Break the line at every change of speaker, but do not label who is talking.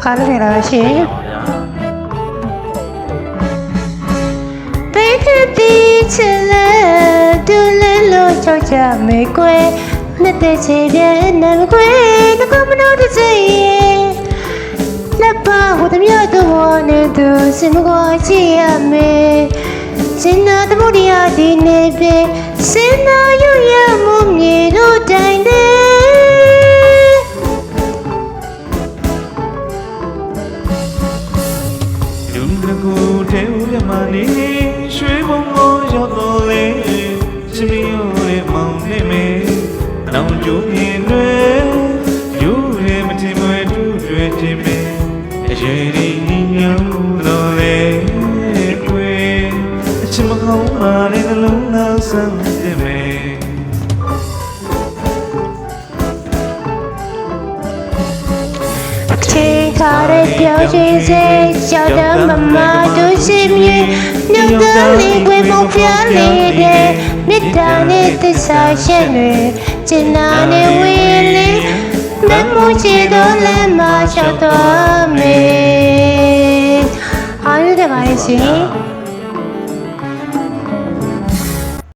ခါလို့နေတော့ရှင်ဘေးကတိချစ်လဲဒူလဲလို့ချောက်ချမေကွယ်နှစ်သက်ချေတဲ့နံကွယ်ငါကမလို့တစေလက်ပါဟိုတမျိုးတော့နေသူစင်မကိုချစ်ရမယ်စင်နာတမှုတရားဒီနေပဲစင်နာယူရမှုမြေတို့တိုင်းတဲ့
လူတကူတဲဦးရမနေရွှေဘုံကိုရောက်တော့လေချစ်မျိုးရဲ့မောင်နေမေနောင်ကျိုးရင်တွေယူရဲမတင်မွေတူတွေတင်မေအရေးဒီညောင်းတော့လေကွယ်အချစ်မကောင်းပါနဲ့နှလုံးသားဆန်းတယ်မေ
ချိန်ခါတဲ့ပြောင်းချင်းစေကြောက်တဲ့မမတို့ရှိမြင်ညောင်းတဲ့လေးကိုမပြလေးတဲ့မြစ်တာနဲ့သစ္စာရှက်တွေကျင်နာနဲ့ဝေးလေးမမိုးချီတော့လည်းမချောက်တော့မေအားရတဲ့ပါရဲ့ရှင်